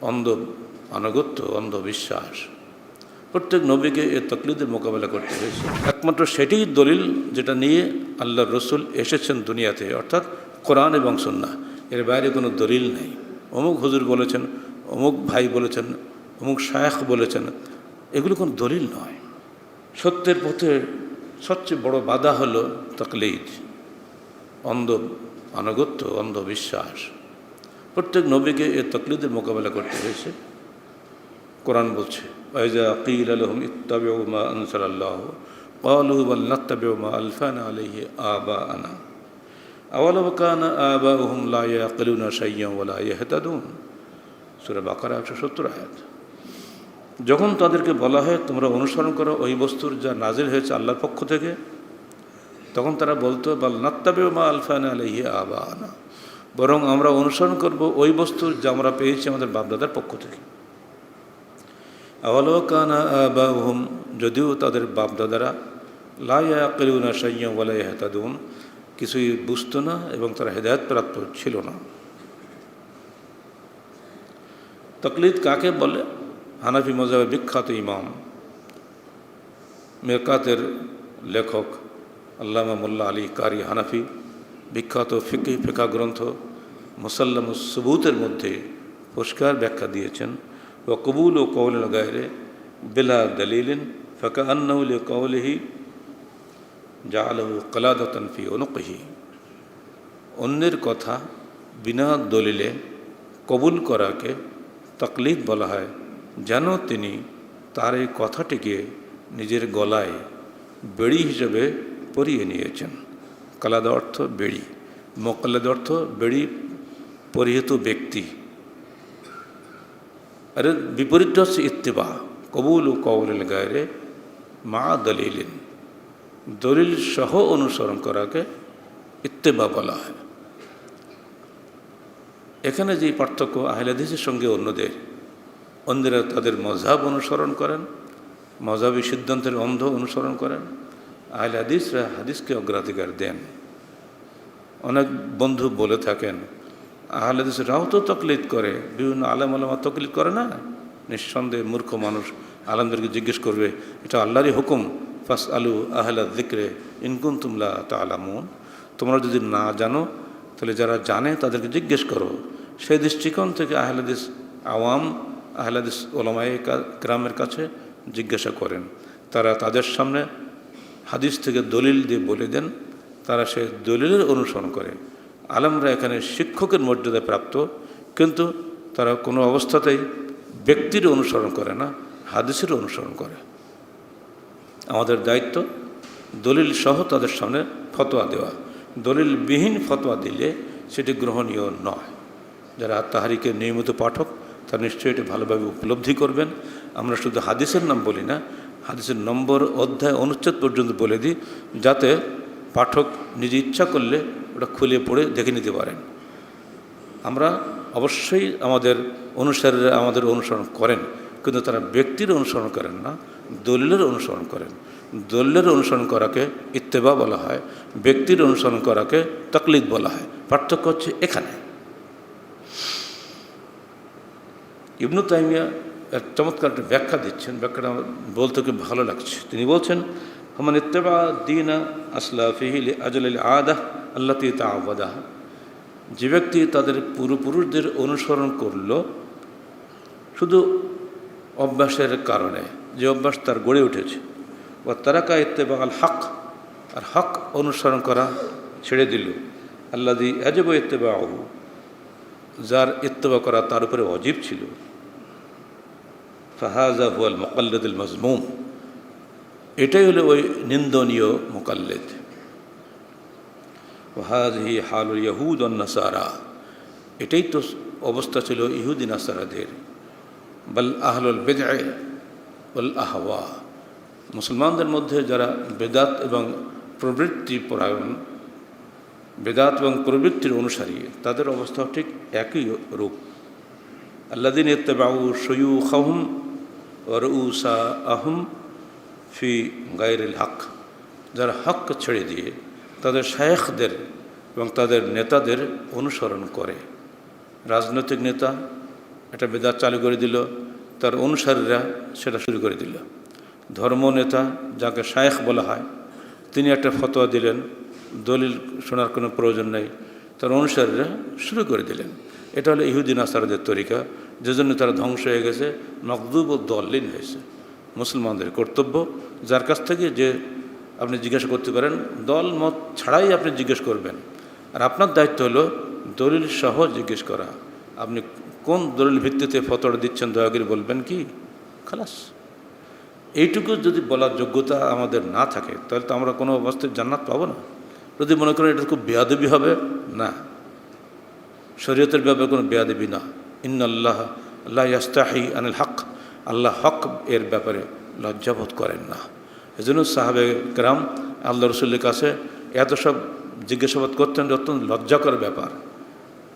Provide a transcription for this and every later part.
অন্ধ আনুগত্য, অন্ধবিশ্বাস, প্রত্যেক নবীকে এ তকলিদের মোকাবেলা করতে হয়েছে। একমাত্র সেটিই দলিল যেটা নিয়ে আল্লাহর রসুল এসেছেন দুনিয়াতে, অর্থাৎ কোরআন এবং সুন্নাহ। এর বাইরে কোনো দলিল নেই। অমুক হুজুর বলেছেন, অমুক ভাই বলেছেন, অমুক শায়েখ বলেছেন, এগুলো কোনো দলিল নয়। সত্যের পথে সবচেয়ে বড় বাধা হলো তকলিদ, অন্ধ আনুগত্য, অন্ধবিশ্বাস। প্রত্যেক নবীকে এ তকলিদের মোকাবেলা করতে হয়েছে। কোরআন বলছে, ওয়াইজা কিল লাহুম ইত্তাবিউ মা আনজালাল্লাহু ক্বালু বাল নাত্তাবিউ মা আলফানা আলাইহি আবাআনা আওয়ালাউ কানা আবাউহুম লা ইয়াকিলুনা শাইয়্যান ওয়া লা ইয়াহতাদুন। সূরা বাকারা 170 আয়াত। যখন তাদেরকে বলা হয় তোমরা অনুসরণ করো ওই বস্তুর যা নাজিল হয়েছে আল্লাহর পক্ষ থেকে, তখন তারা বলতো বাল নাত্তাবিউ মা আলফানা আলাইহি আবাআনা, বরং আমরা অনুসরণ করব ওই বস্তুর যা আমরা পেয়েছি আমাদের বাপদাদার পক্ষ থেকে। আওয়ালাউ কানা আবাউহুম, যদিও তাদের বাপদাদারা লা ইয়াকিলুনা শাইয়্যান ওয়া লা ইয়াহতাদুন, কিছুই বুঝতো না এবং তারা হেদায়েত প্রাপ্ত ছিল না। তকলিদ কাকে বলে? হানাফি মযহাবের বিখ্যাত ইমাম মিরকাতের লেখক আল্লামা মোল্লা আলী কারি হানাফি বিখ্যাত ফিকহ গ্রন্থ মুসাল্লামুস সুবুতের মধ্যে পরিষ্কার ব্যাখ্যা দিয়েছেন, ওয়া কবুল ও কওলিল গায়রে বিলা দলিলিন ফাকান্নাহু লিকাওলিহি জাআলাহু কালাদাতান ফি উনুকিহি। অন্যের কথা বিনা দলিলে কবুল করাকে তকলিদ বলা হয়, যেন তিনি তার এই কথাটিকে নিজের গলায় বেড়ি হিসেবে পরিয়ে নিয়েছেন। কালাদা অর্থ বেড়ি, মোকাল্লাদ অর্থ বেড়ি পরিহিত ব্যক্তি। আর বিপরীত হচ্ছে ইত্তিবা, কবুল ও কওলিল গায়রে মা দলিলিন, দলিল সহ অনুসরণ করাকে ইত্তিবা বলা হয়। এখানে যে পার্থক্য আহলে হাদিসের সঙ্গে অন্যরা তাদের মযহাব অনুসরণ করেন, মযহাবী সিদ্ধান্তের অন্ধ অনুসরণ করেন, আহলে হাদিসরা হাদিসকে অগ্রাধিকার দেন। অনেক বন্ধু বলে থাকেন আহলে হাদিসরাও তো তকলিদ করে, বিভিন্ন আলেম ওলামা তকলিদ করে না। নিঃসন্দেহে মূর্খ মানুষ আলেমদেরকে জিজ্ঞেস করবে এটা আল্লাহরই হুকুম, ফাসআলু আহলা যিকরি ইন কুনতুম লা তা'লামুন, তোমরা যদি না জানো তাহলে যারা জানে তাদেরকে জিজ্ঞেস করো। সেই দৃষ্টিকোণ থেকে আহলে হাদিস আওয়াম, আহলে হাদিস ওলামায়ে কেরামের কাছে জিজ্ঞাসা করেন। তারা তাদের সামনে হাদিস থেকে দলিল দিয়ে বলে দেন, তারা সেই দলিলের অনুসরণ করে। আলেমরা এখানে শিক্ষকের মর্যাদায় প্রাপ্ত, কিন্তু তারা কোনো অবস্থাতেই ব্যক্তির অনুসরণ করে না, হাদিসের অনুসরণ করে। আমাদের দায়িত্ব দলিল সহ তাদের সামনে ফতোয়া দেওয়া। দলিলবিহীন ফতোয়া দিলে সেটি গ্রহণীয় নয়। যারা তাহরিকের নিয়মিত পাঠক তারা নিশ্চয়ই এটা ভালোভাবে উপলব্ধি করবেন। আমরা শুধু হাদিসের নাম বলি না, হাদিসের নম্বর, অধ্যায়, অনুচ্ছেদ পর্যন্ত বলে দিই, যাতে পাঠক নিজে ইচ্ছা করলে ওটা খুলে পড়ে দেখে নিতে পারেন। আমরা অবশ্যই আমাদের অনুসারীরা আমাদের অনুসরণ করেন, কিন্তু তারা ব্যক্তির অনুসরণ করেন না, দলিলের অনুসরণ করেন। দলিলের অনুসরণ করাকে ইত্তেবা বলা হয়, ব্যক্তির অনুসরণ করাকে তকলিদ বলা হয়। পার্থক্য হচ্ছে এখানে। ইবনু তাইমিয়া এক চমৎকার একটা ব্যাখ্যা দিচ্ছেন, ব্যাখ্যাটা আমার বলতে খুব ভালো লাগছে। তিনি বলছেন, মান ইত্তাবা দীনা আসলাফিহি লিআজলিল আদাহ আল্লাতী তাআওয়াদাহা, যে ব্যক্তি তাদের পূর্বপুরুষদের অনুসরণ করল শুধু অভ্যাসের কারণে, যে অভ্যাস তার গড়ে উঠেছে, ওয়া তারাকা ইত্তিবা আল হক, আর হক অনুসরণ করা ছেড়ে দিল, আল্লাযী ইয়াজিবু ইত্তিবাউহু, যার ইত্তিবা করা তার উপরে ওয়াজিব ছিল, ফাহাযা হুয়াল মুকাল্লিদুল মাজমুম, এটাই হলো ওই নিন্দনীয় মুকাল্লিদ। ওয়াহাযিহি হালুল ইয়াহুদ ওয়ান নাসারা, এটাই তো অবস্থা ছিল ইহুদি নাসারাদের। বাল আহলুল বিদআ ওয়াল আহওয়া, মুসলমানদের মধ্যে যারা বেদাত এবং প্রবৃত্তি পরায়ণ, বেদাত এবং প্রবৃত্তির অনুসারী, তাদের অবস্থাও ঠিক একই রূপ। আল্লাযীনা ইত্তাবাউ শুয়ুখাহুম ওয়া রুউসাহুম ফি গায়রিল হক, যারা হক ছেড়ে দিয়ে তাদের শায়েখদের এবং তাদের নেতাদের অনুসরণ করে। রাজনৈতিক নেতা, একটা বেদাত চালু করে দিল, তার অনুসারীরা সেটা শুরু করে দিল। ধর্মনেতা যাকে শায়েখ বলা হয় তিনি একটা ফতোয়া দিলেন, দলিল শোনার কোনো প্রয়োজন নেই, তার অনুসারীরা শুরু করে দিলেন। এটা হলো ইহুদি নাসারাদের তরিকা, যে জন্য তারা ধ্বংস হয়ে গেছে, মকদুব ও দলিন হয়েছে। মুসলমানদের কর্তব্য যার কাছ থেকে যে আপনি জিজ্ঞাসা করতে পারেন, দল মত ছাড়াই আপনি জিজ্ঞেস করবেন। আর আপনার দায়িত্ব হলো দলিল সহ জিজ্ঞেস করা। আপনি কোন দলিল ভিত্তিতে ফতোয়া দিচ্ছেন দয়া করে বলবেন কি, খালাস। এইটুকু যদি বলার যোগ্যতা আমাদের না থাকে তাহলে তো আমরা কোনো অবস্থায় জান্নাত পাবো না। যদি মনে করেন এটা খুব বেয়াদবি হবে, না, শরীয়তের ব্যাপারে কোনো বেয়াদবি না। ইন্নাল্লাহ লা ইয়াস্তাহি আনিল হক, আল্লাহ হক এর ব্যাপারে লজ্জাবোধ করেন না। এজন্য সাহাবে কেরাম আল্লাহ রসুলের কাছে এত সব জিজ্ঞাসাবাদ করতেন, অত্যন্ত লজ্জাকর ব্যাপার।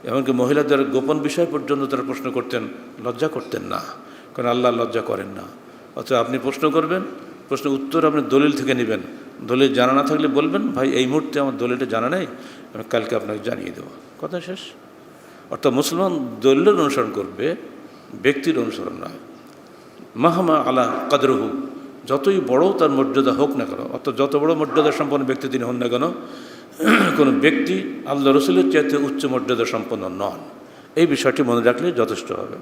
এমনকি মহিলাদের গোপন বিষয় পর্যন্ত তারা প্রশ্ন করতেন, লজ্জা করতেন না, কারণ আল্লাহ লজ্জা করেন না। অথচ আপনি প্রশ্ন করবেন, প্রশ্নের উত্তর আপনি দলিল থেকে নেবেন। দলিল জানা না থাকলে বলবেন, ভাই এই মুহূর্তে আমার দলিলটা জানা নেই, আমি কালকে আপনাকে জানিয়ে দেবো, কথা শেষ। অর্থাৎ মুসলমান দলিলের অনুসরণ করবে, ব্যক্তির অনুসরণ নয়। মাহমা আলা কাদরহু, যতই বড় তার মর্যাদা হোক না কেন, অর্থাৎ যত বড় মর্যাদা সম্পন্ন ব্যক্তি তিনি হন না কেন, কোনো ব্যক্তি আল্লাহ রসুলের চাইতে উচ্চ মর্যাদা সম্পন্ন নন। এই বিষয়টি মনে রাখলে যথেষ্ট হবে।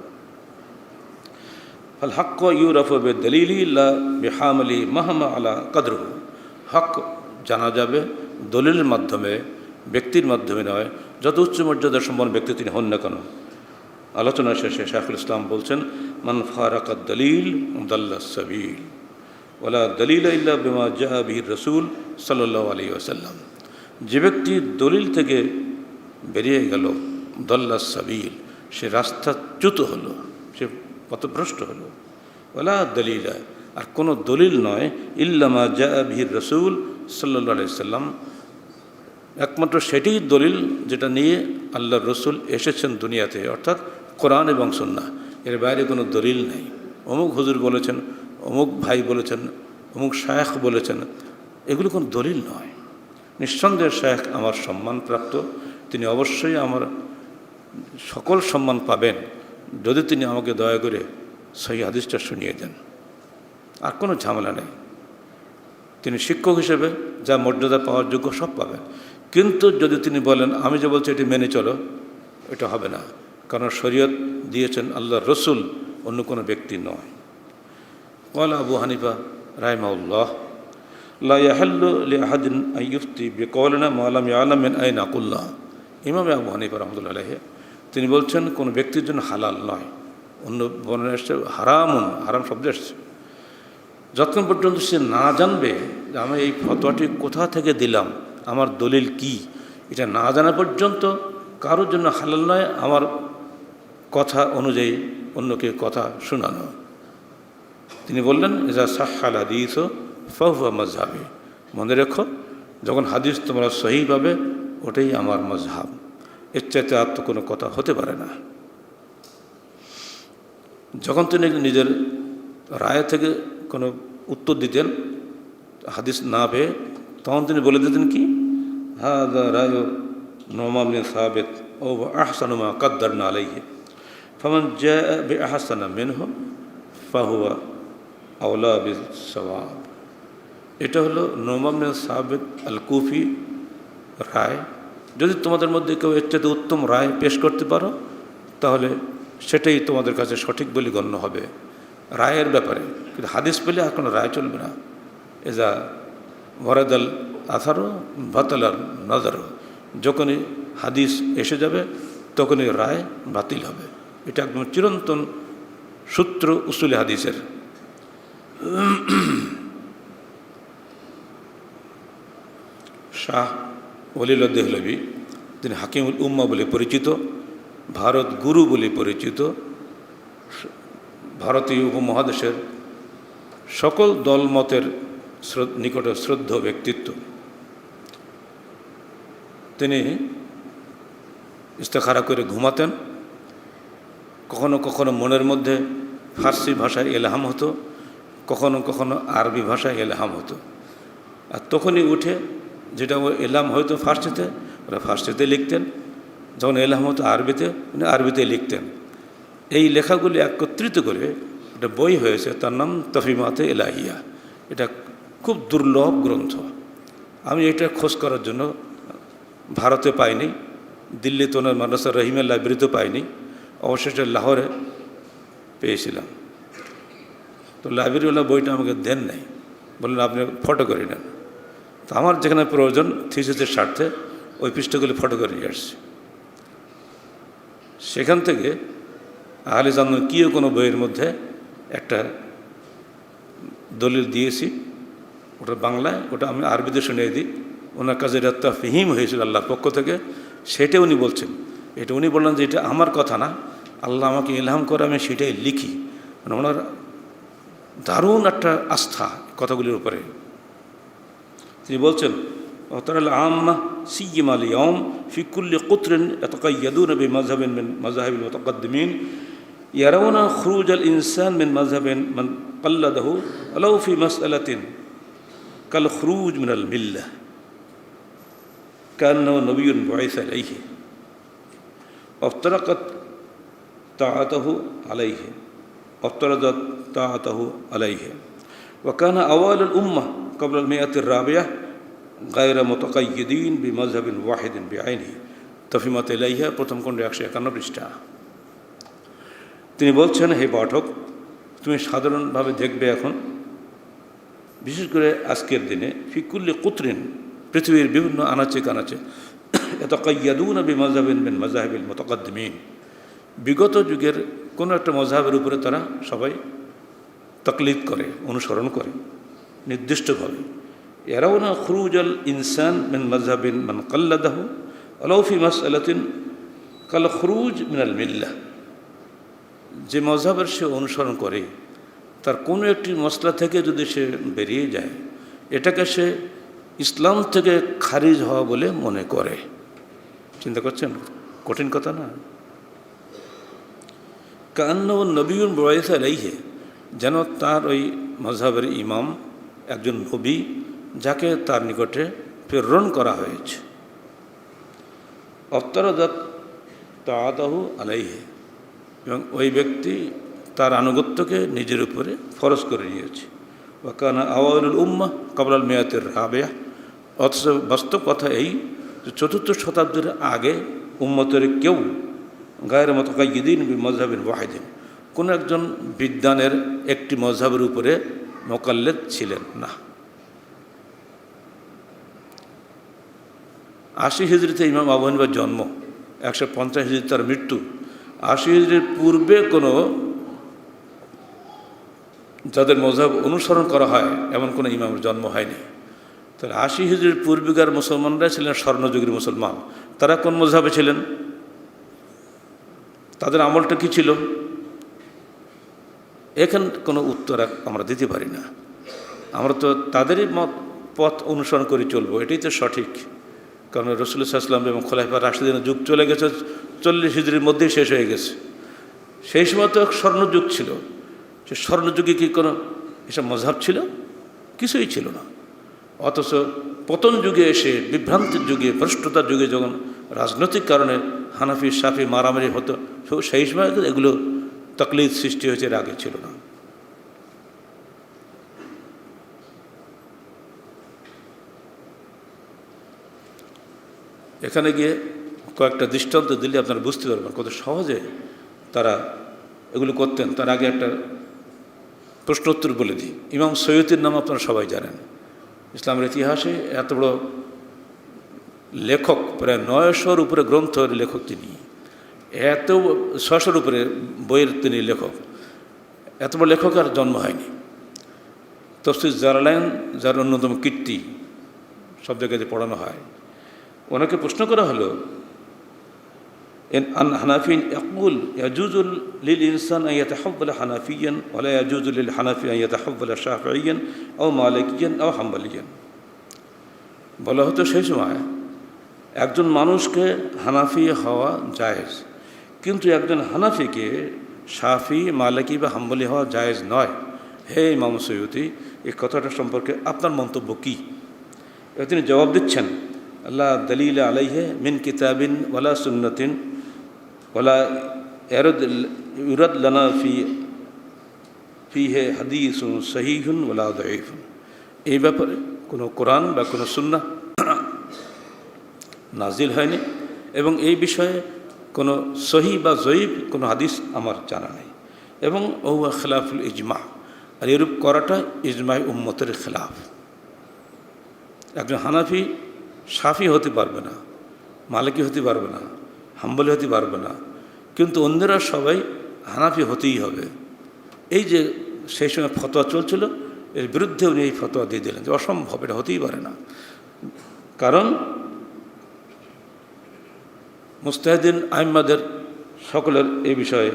আল হক ইউরাফু বিদলিলি লা বিহামলি মাহমা আলা কাদরহু, হক জানা যাবে দলিলের মাধ্যমে, ব্যক্তির মাধ্যমে নয়, যত উচ্চ মর্যাদা সম্পন্ন ব্যক্তি তিনি হন না কেন। আলোচনা শেষে শাইখুল ইসলাম বলছেন, মান ফারাকাদ দলিল দাল্লাস সাবিল ওয়ালা দলিল ইল্লা বিমা জাআ বিহি রাসূল সাল্লাল্লাহু আলাইহি ওয়াসাল্লাম। যে ব্যক্তি দলিল থেকে বেরিয়ে গেল, দাল্লাস সাবিল, সে রাস্তাচ্যুত হলো, সে পথভ্রষ্ট হলো। ওয়ালা দলিলা, আর কোনো দলিল নয়, ইল্লা মা জাআ বিহি রাসূল সাল্লাল্লাহু আলাইহি ওয়াসাল্লাম, একমাত্র সেটিই দলিল যেটা নিয়ে আল্লাহর রসুল এসেছেন দুনিয়াতে, অর্থাৎ কোরআন এবং সুন্নাহ। এর বাইরে কোনো দলিল নেই। অমুক হুজুর বলেছেন, অমুক ভাই বলেছেন, অমুক শায়েখ বলেছেন, এগুলো কোনো দলিল নয়। নিঃসন্দেহে শায়েখ আমার সম্মানপ্রাপ্ত, তিনি অবশ্যই আমার সকল সম্মান পাবেন যদি তিনি আমাকে দয়া করে সহিহ হাদিসটা শুনিয়ে দেন। আর কোনো ঝামেলা নেই। তিনি শিক্ষক হিসেবে যা মর্যাদা পাওয়ার যোগ্য সব পাবেন। কিন্তু যদি তিনি বলেন আমি যে বলছি এটি মেনে চলো, এটা হবে না, কারণ শরীয়ত দিয়েছেন আল্লাহর রসুল, অন্য কোনো ব্যক্তি নয়। ক্বালা আবু হানিফা রাহিমাহুল্লাহ, লা ইয়াহিল্লু লিআহাদিন আন ইফতি বিকওলিনা মা লাম ইয়ালাম মিন আইনা কুল্লাহ। ইমাম আবু হানিফা রাহমাতুল্লাহ আলাইহি তিনি বলছেন, কোনো ব্যক্তির জন্য হালাল নয়, অন্য বর্ণনা এসছে হারামুন, হারাম শব্দ এসছে, যতক্ষণ পর্যন্ত সে না জানবে যে আমি এই ফতোয়াটি কোথা থেকে দিলাম, আমার দলিল কি, এটা না জানা পর্যন্ত কারোর জন্য হালাল নয় আমার কথা অনুযায়ী অন্যকে কথা শোনানো। তিনি বললেন, ইজা সাহহাল হাদিস ফাহুয়া মাজহাবি, মনে রেখো যখন হাদিস তোমরা সহি পাবে ওটাই আমার মজহাব, এর চাইতে আর তো কোনো কথা হতে পারে না। যখন তিনি নিজের রায় থেকে কোনো উত্তর দিতেন হাদিস না পেয়ে, তখন তিনি বলে দিতেন কি, হাযা রায়ু নুমান বিন সাবিত ও আহসানু মা কাদ্দারনা আলাইহি ফামান জাআ বিআহসানা মিনহু ফাহুয়া আওলা বিস-সাওয়াব। এটা হলো নুমান বিন সাবিত আল কুফি রায়। যদি তোমাদের মধ্যে কেউ এর চেয়ে উত্তম রায় পেশ করতে পারো তাহলে সেটাই তোমাদের কাছে সঠিক বলে গণ্য হবে রায়ের ব্যাপারে। কিন্তু হাদিস পেলে আর কোনো রায় চলবে না। এজা ওয়ারাদাল আসারও বাতালার নজরও, যখনই হাদিস এসে যাবে তখনই রায় বাতিল হবে। এটা একদম চিরন্তন সূত্র উসুলে হাদিসের। শাহ ওলিউল্লাহ দেহলভী, তিনি হাকিমুল উম্মা বলে পরিচিত, ভারত গুরু বলে পরিচিত, ভারতীয় উপমহাদেশের সকল দলমতের নিকটে শ্রদ্ধেয় ব্যক্তিত্ব। তিনি ইস্তেখারা করে ঘুমাতেন। কখনো কখনো মনের মধ্যে ফার্সি ভাষায় এলহাম হতো, কখনো কখনো আরবি ভাষায় এলহাম হতো। আর তখনই উঠে যেটা ও এলহাম হয়তো ফার্সিতে, ওরা ফার্সিতে লিখতেন, যখন এলহাম হতো আরবিতে উনি আরবিতে লিখতেন। এই লেখাগুলি একত্রিত করে একটা বই হয়েছে, তার নাম তফিমাতে এলাহিয়া। এটা খুব দুর্লভ গ্রন্থ। আমি এটা খোঁজ করার জন্য ভারতে পাইনি, দিল্লিতে ওনার মাদ্রাসা রহিমের লাইব্রেরিতেও পাইনি, অবশেষে লাহোরে পেয়েছিলাম। তো লাইব্রেরিওয়ালা বইটা আমাকে দেন নাই, বললেন আপনি ফটো করে নেন। তো আমার যেখানে প্রয়োজন থিসিসের স্বার্থে ওই পৃষ্ঠাগুলি ফটো করে নিয়ে আসছি। সেখান থেকে আহলে জান্নাত কিও কোনো বইয়ের মধ্যে একটা দলিল দিয়েছি, ওটা বাংলায়, ওটা আমি আরবিতে শুনিয়ে দিই। ওনার কাছে এটা তাফহিম হয়েছিল আল্লাহর পক্ষ থেকে, সেটা উনি বলছেন। এটা উনি বললেন যে এটা আমার কথা না, আল্লাহ আমাকে ইলহাম করে আমি সেটাই লিখি। মানে ওনার দারুণ একটা আস্থা কথাগুলির উপরে। তিনি বলছেন তারা আম্মা সিয়্যিমা আল-ইয়াওম ফি কুল্লি কুতরিন ইয়াতাকায়্যাদুনা বিমাযহাবিন মিন মাযাহিবিল মুতাকাদ্দিমিন ইয়ারাউনা খুরুজ আল-ইনসান মিন মাযহাবিন মান কাল্লাদাহু ওয়ালাউ ফি মাসআলাতিন কাল খুরুজ মিন আল-মিল্লাহ কান্নাহু নবিয়্যুন বুইসা ইলাইহি ওয়াফতারাকাত তাআতুহু আলাইহি ওয়াফতারাদাত তাআতুহু আলাইহি ওয়া কানা আওয়ালুল উম্মাহ ক্বাবলা আল-মিআতি আর-রাবিআহ গায়রা মুতাকায়্যিদিন বিমাযহাবিন ওয়াহিদিন বিআইনিহি। তফিমাতে ইলাইহা প্রথম খণ্ড 151 পৃষ্ঠা। তিনি বলছেন, হে পাঠক, তুমি সাধারণভাবে দেখবে এখন, বিশেষ করে আজকের দিনে, ফি কুল্লি কুতরিন, পৃথিবীর বিভিন্ন আনাচে কানাচে, ইয়াতাকায়্যাদুনা বিমাযহাবিন মিন মাযাহিবিল মুতাকাদ্দিমিন, বিগত যুগের কোনো একটা মযহাবের উপরে তারা সবাই তাকলিদ করে, অনুসরণ করে নির্দিষ্টভাবে। ইয়ারাউনা খুরুজাল ইনসান মিন মাযহাবিন মান কাল্লাদাহু ওয়ালাউ ফি মাসআলাতিন কাল খুরুজ মিনাল মিল্লাহ, যে মযহাবের সে অনুসরণ করে তার কোনো একটি মসলা থেকে যদি সে বেরিয়ে যায়, এটাকে সে ইসলাম থেকে খারিজ হওয়া বলে মনে করে। চিন্তা করছেন, কঠিন কথা না? কান্নাহু নবিয়্যুন বুইসা ইলাইহি, যেন তার ওই মযহাবের ইমাম একজন নবী যাকে তার নিকটে প্রেরণ করা হয়েছে। ওয়াফতারাদাত তাআতুহু আলাইহি, এবং ওই ব্যক্তি তার আনুগত্যকে নিজের উপরে ফরজ করে নিয়েছে। ওয়া কানা আওয়ালুল উম্মাহ ক্বাবলা আল-মিআতি আর-রাবিআহ, অথচ বাস্তব কথা এই যে 4th শতাব্দীর আগে উম্মতের কেউ গায়রা মুতাকায়্যিদিন বিমাযহাবিন ওয়াহিদিন, কোনো একজন বিদ্বানের একটি মযহাবের উপরে মোকাল্লেদ ছিলেন না। 80 হিজরিতে ইমাম আবু হানিফার জন্ম, 150 হিজরিতে তার মৃত্যু। 80 হিজরির পূর্বে কোনো যাদের মযহাব অনুসরণ করা হয় এমন কোনো ইমামের জন্ম হয়নি। তাহলে 80 হিজরির পূর্বিকার মুসলমানরা ছিলেন স্বর্ণযুগের মুসলমান। তারা কোন মযহাবে ছিলেন? তাদের আমলটা কী ছিল? এখানে কোনো উত্তর আমরা দিতে পারি না। আমরা তো তাদেরই পথ অনুসরণ করে চলবো, এটাই তো সঠিক। কারণ রাসূলুল্লাহ সাল্লাল্লাহু আলাইহি ওয়াসাল্লাম এবং খোলাফায়ে রাশিদিনের যুগ চলে গেছে, 40 হিজরির মধ্যেই শেষ হয়ে গেছে। সেই সময় তো স্বর্ণযুগ ছিল। সে স্বর্ণযুগে কি কোনো এসব মযহাব ছিল? কিছুই ছিল না। অথচ পতন যুগে এসে, বিভ্রান্তির যুগে, ভ্রষ্টতার যুগে যখন রাজনৈতিক কারণে হানাফি শাফি মারামারি হতো, সেই সময় এগুলো তাকলিদ সৃষ্টি হয়েছে, এর আগে ছিল না। এখানে গিয়ে কয়েকটা দৃষ্টান্ত দিলে আপনারা বুঝতে পারবেন কত সহজে তারা এগুলো করতেন। তার আগে একটা প্রশ্নোত্তর বলে দিই। ইমাম সৈয়দীর নাম আপনারা সবাই জানেন। ইসলামের ইতিহাসে এত বড় লেখক, প্রায় 900-র উপরে গ্রন্থের লেখক তিনি। 600-র উপরে বইয়ের তিনি লেখক। এত বড় লেখক আর জন্ম হয়নি। তাফসীর জালালাইন, যার অন্যতম কীর্তি, সব জায়গায় পড়ানো হয়। ওনাকে প্রশ্ন করা হলো, আন হানাফিন ইয়াকুল ইয়াজুজু লিল ইনসান আন ইয়াতাহাওয়ালা হানাফিয়ান ওয়া লা ইয়াজুজু লিল হানাফি আন ইয়াতাহাওয়ালা শাফিঈয়ান আও মালিকিয়ান আও হাম্বলিয়ান। বলা হতো সেই সময় একজন মানুষকে হানাফি হওয়া জায়েজ, কিন্তু একজন হানাফিকে শাফি, মালিকি বা হাম্বলি হওয়া জায়েজ নয়। হে ইমাম সৈয়দী, এই কথাটা সম্পর্কে আপনার মন্তব্য কী? তিনি জবাব দিচ্ছেন, আল্লাহ দলিল আলাইহে মিন কিতাবিন ওয়ালা সুন্নতিন ওয়ালা ইউরাদ লানা ফিহে হাদিসুন সহিহুন ওয়ালা দাঈফুন। এই ব্যাপারে কোনো কোরআন বা কোনো সুন্নাহ নাজিল হয়নি এবং এই বিষয়ে কোনো সহি বা জয়ীফ কোনো হাদিস আমার জানা নেই। এবং ওয়া খিলাফুল ইজমা, আর এরূপ করাটা ইজমাই উম্মতের খেলাফ। একজন হানাফি শাফি হতে পারবে না, মালিকি হতে পারবে না, হাম্বলি হতে পারবে না, কিন্তু অন্যরা সবাই হানাফি হতেই হবে। এই যে সেই সময় ফতোয়া চলছিল, এর বিরুদ্ধে উনি এই ফতোয়া দিয়ে দিলেন যে অসম্ভব, এটা হতেই পারে না। কারণ মুস্তাহিদিন আইম্মাদের সকলের এই বিষয়ে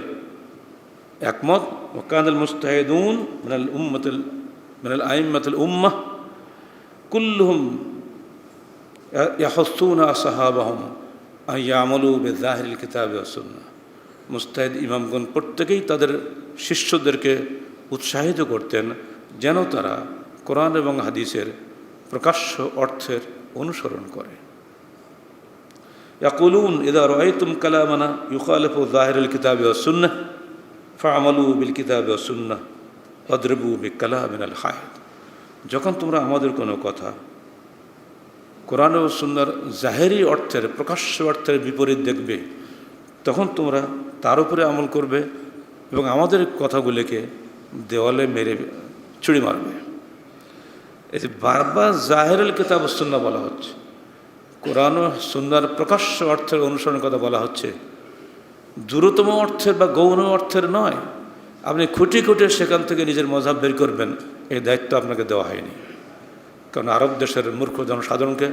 একমত। ওয়াকানাল মুস্তাহিদুন মিনাল আইম্মাতিল উম্মাহ কুল্লুহুম ইয়াহুসসুনা আসহাবাহুম আন ইয়ামালু বিযাহিরিল কিতাবি ওয়াস সুন্নাহ। মুস্তাহিদ ইমামগণ প্রত্যেকেই তাদের শিষ্যদেরকে উৎসাহিত করতেন যেন তারা কোরআন এবং হাদিসের প্রকাশ্য অর্থের অনুসরণ করে। ইয়াকুলুন ইযা রাআইতুম কালামানা ইউখালিফু যাহিরিল কিতাবি ওয়াস সুন্নাহ ফা'মালু বিল কিতাবি ওয়াস সুন্নাহ ওয়াদরিবু বিকালামিনাল হায়াত। যখন তোমরা আমাদের কোনো কথা কোরআন ও সুন্নাহর জাহেরি অর্থের প্রকাশ্য অর্থের বিপরীত দেখবে, তখন তোমরা তার উপরে আমল করবে এবং আমাদের কথাগুলিকে দেওয়ালে মেরে ছুরি মারবে। এই যে বারবার জাহেরুল কিতাব ওয়াস সুন্নাহ বলা হচ্ছে, কোরআন ও সুন্নাহর প্রকাশ্য অর্থের অনুসরণের কথা বলা হচ্ছে, দূরতম অর্থের বা গৌণ অর্থের নয়। আপনি খুঁটি খুঁটে সেখান থেকে নিজের মযহাব বের করবেন, এই দায়িত্ব আপনাকে দেওয়া হয়নি। কারণ আরব দেশের মূর্খ জনসাধারণকে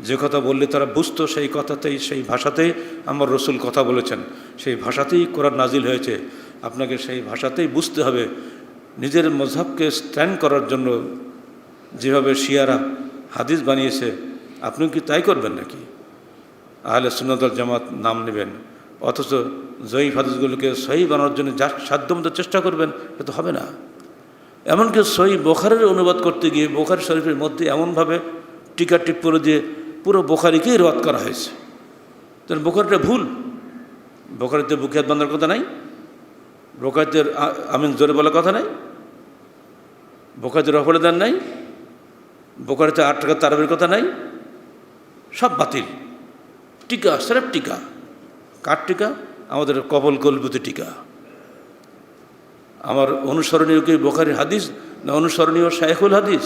যে কথা বললে তারা বুঝতো, সেই কথাতেই সেই ভাষাতেই আমার রসুল কথা বলেছেন, সেই ভাষাতেই কোরআন নাজিল হয়েছে, আপনাকে সেই ভাষাতেই বুঝতে হবে। নিজের মযহাবকে স্ট্যান্ড করার জন্য যেভাবে শিয়ারা হাদিস বানিয়েছে, আপনি কি তাই করবেন নাকি? আহলে সুন্নাত ওয়াল জামাত নাম নেবেন, অথচ জয়ীফ হাদিসগুলোকে সহি বানানোর জন্য যার সাধ্যমতো চেষ্টা করবেন, এটা তো হবে না। এমনকি সহি বুখারীর অনুবাদ করতে গিয়ে বুখারী শরীফের মধ্যে এমনভাবে টিকা টিপ্পনী দিয়ে পুরো বুখারীকেই রদ করা হয়েছে। তাহলে বুখারীটা ভুল। বুখারীতে বুকিয়াত বান্ধার কথা নাই, বুখারীতে আমিন জোরে বলার কথা নাই, বুখারীতে রফলে দেন নাই, বুখারীতে 8 টাকা তারাবির কথা নাই, সব বাতিল। টিকা স্রেফ টিকা। কার টিকা? আমাদের কবল কলবুতি টিকা। আমার অনুসরণীয় কি বুখারীর হাদিস না অনুসরণীয় শায়খুল হাদিস?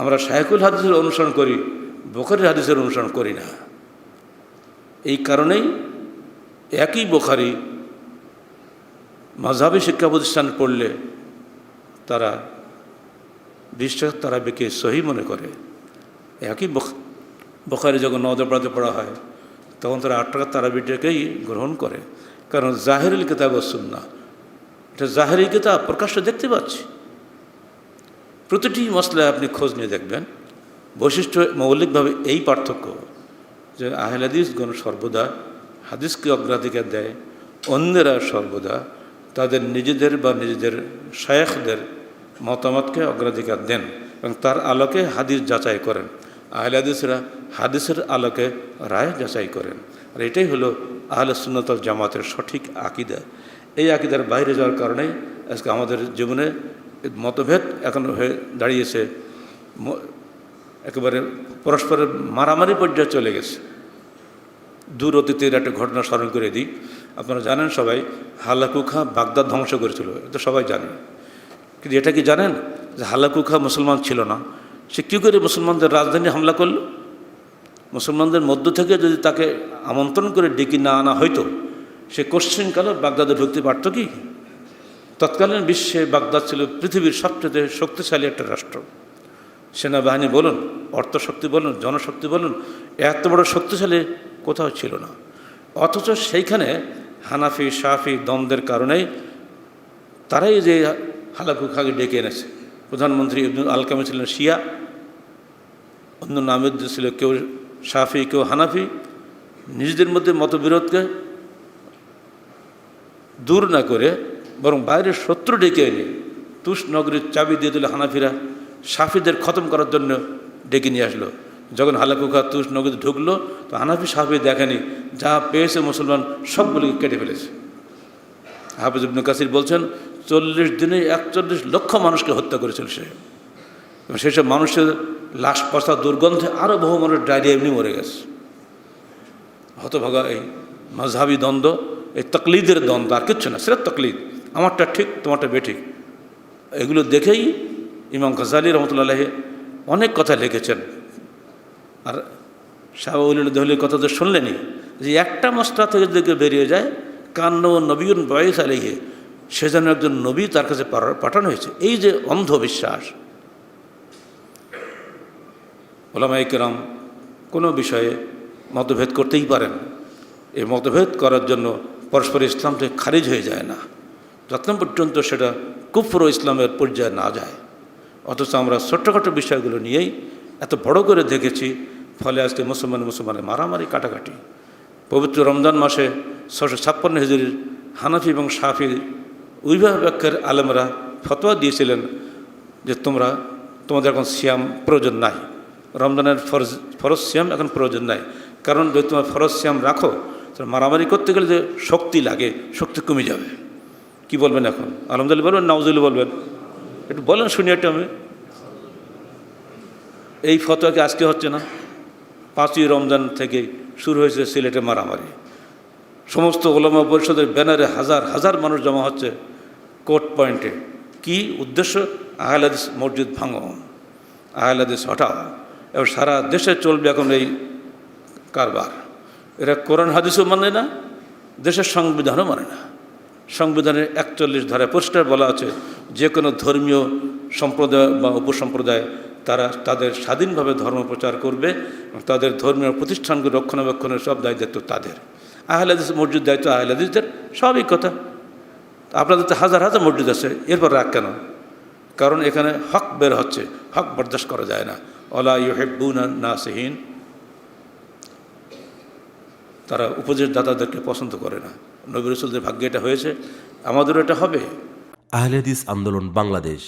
আমরা শায়খুল হাদিসের অনুসরণ করি, বুখারীর হাদিসের অনুসরণ করি না। এই কারণেই একই বুখারী মাযহাবী শিক্ষা প্রতিষ্ঠান পড়লে তারা বিশ্বাস তারা বেকে সহি মনে করে। একই বুখারী যখন নওয়াজে পড়া হয় তখন তারা 8 টাকা তারাবিটাকেই গ্রহণ করে, কারণ জাহেরুল কিতাব ওয়াস সুন্নাহ, এটা জাহেরি কিতাব, প্রকাশ্য দেখতে পাচ্ছি। প্রতিটি মসলায় আপনি খোঁজ নিয়ে দেখবেন, বৈশিষ্ট্য মৌলিকভাবে এই পার্থক্য যে আহলে হাদিসগণ সর্বদা হাদিসকে অগ্রাধিকার দেয়, অন্যরা সর্বদা তাদের নিজেদের বা নিজেদের শায়েখদের মতামতকে অগ্রাধিকার দেন এবং তার আলোকে হাদিস যাচাই করেন। আহলে হাদিসরা হাদিসের আলোকে রায় যাচাই করেন। আর এটাই হলো আহলে সুন্নাত ওয়াল জামাতের সঠিক আকীদা। এই আকীদার বাইরে যাওয়ার কারণেই আজকে আমাদের জীবনে মতভেদ এখন হয়ে দাঁড়িয়েছে, একেবারে পরস্পরের মারামারি পর্যায়ে চলে গেছে। দূর অতীতের একটা ঘটনা স্মরণ করে দিই। আপনারা জানেন সবাই, হালাকু খাঁ বাগদাদ ধ্বংস করেছিল, এটা সবাই জানে। কিন্তু এটা কি জানেন যে হালাকু খাঁ মুসলমান ছিল না? সে কী করে মুসলমানদের রাজধানী হামলা করল? মুসলমানদের মধ্য থেকে যদি তাকে আমন্ত্রণ করে ডেকে না আনা হয়তো, সে কোশ্চিনকালে বাগদাদে ঢুকতে পারত কি? তৎকালীন বিশ্বে বাগদাদ ছিল পৃথিবীর সবচেয়ে শক্তিশালী একটা রাষ্ট্র। সেনাবাহিনী বলুন, অর্থশক্তি বলুন, জনশক্তি বলুন, এত বড় শক্তিশালী কোথাও ছিল না। অথচ সেইখানে হানাফি শাফি দ্বন্দ্বের কারণেই তারাই যে হালাকু খাঁকে ডেকে এনেছে। প্রধানমন্ত্রী ইবনুল আলকামী ছিলেন শিয়া, অন্য নামের ছিল কেউ শাফি কেউ হানাফি। নিজেদের মধ্যে মতবিরোধকে দূর না করে বরং বাইরের শত্রু ডেকে এনে তুষ নগরীর চাবি দিয়ে দিল হানাফিরা, শাফিদের খতম করার জন্য ডেকে নিয়ে আসলো। যখন হালাকু খাঁ তুষ নগরীতে ঢুকলো তো হানাফি শাফি দেখেনি, যা পেয়েছে মুসলমান সবগুলিকে কেটে ফেলেছে। হাফিজ ইবনে কাসির বলছেন 40 দিনে 41 লক্ষ মানুষকে হত্যা করেছিল সে। এবং সেসব মানুষের লাশ পচা দুর্গন্ধে আরও বহু মানুষ ডায়রিয়া এমনি মরে গেছে। হতভাগা এই মাযহাবী দ্বন্দ্ব, এই তকলিদের দ্বন্দ্ব, আর কিচ্ছু না, সেটা তকলিদ, আমারটা ঠিক তোমারটা বেঠিক। এগুলো দেখেই ইমাম গাজ্জালী রহমতুল্লাহ আলাইহি অনেক কথা লিখেছেন। আর শাহ ওয়ালিউল্লাহ দেহলির কথা তো শুনলেনি, যে একটা মসলা থেকে যদি বেরিয়ে যায় কান্ন নবীন বয়েস আলাইহি, সে যেন একজন নবী তার কাছে পাঠানো হয়েছে। এই যে অন্ধবিশ্বাস, ওলামায়ে কেরাম কোনো বিষয়ে মতভেদ করতেই পারেন, এই মতভেদ করার জন্য পরস্পর ইসলাম থেকে খারিজ হয়ে যায় না, যতক্ষণ পর্যন্ত সেটা কুফর ও ইসলামের পর্যায়ে না যায়। অথচ আমরা ছোট্টখাটো বিষয়গুলো নিয়েই এত বড় করে দেখেছি, ফলে আজকে মুসলমানের মারামারি কাটাকাটি। পবিত্র রমজান মাসে 656 হিজরির হানাফি এবং শাফি উভয় পক্ষের আলেমরা ফতোয়া দিয়েছিলেন যে তোমাদের এখন সিয়াম প্রয়োজন নাই, রমজানের ফরজ সিয়াম এখন প্রয়োজন নাই। কারণ যদি তোমার ফরজ সিয়াম রাখো, মারামারি করতে গেলে যে শক্তি লাগে, শক্তি কমে যাবে। কি বলবেন এখন? আলহামদুলিল্লাহ বলবেন, নাউজুবিল্লাহ বলবেন? একটু বলেন শুনি একটা। আমি এই ফতোয়া কি আজকে হচ্ছে না? 5ই রমজান থেকে শুরু হয়েছে সিলেটে মারামারি। সমস্ত ওলামা পরিষদের ব্যানারে হাজার হাজার মানুষ জমা হচ্ছে কোর্ট পয়েন্টে। কি উদ্দেশ্য? আহলে হাদিস মসজিদ ভাঙো, আহলে হাদিস হটাও। এবং সারা দেশে চলবে এখন এই কারবার। এরা কোরআন হাদিসও মানে না, দেশের সংবিধানও মানে না। সংবিধানের 41 ধারায় পরিষ্কার বলা আছে, যে কোনো ধর্মীয় সম্প্রদায় বা উপসম্প্রদায় তারা তাদের স্বাধীনভাবে ধর্ম প্রচার করবে, তাদের ধর্মীয় প্রতিষ্ঠানগুলো রক্ষণাবেক্ষণের সব দায়িত্ব তাদের। আহলে হাদিস মসজিদ দায়িত্ব আহলে হাদিসদের, সবই কথা। আপনাদের তো হাজার হাজার মসজিদ আছে, এরপর রাগ কেন? কারণ এখানে হক বের হচ্ছে, হক বরদাস্ত করা যায় না। ওয়ালা ইউহিব্বুনা নাসিহিন, তারা উপদেশদাতাদেরকে পছন্দ করে না। নবী রাসূলদের ভাগ্যে এটা হয়েছে, আমাদেরও এটা হবে। আহলে হাদিস আন্দোলন বাংলাদেশ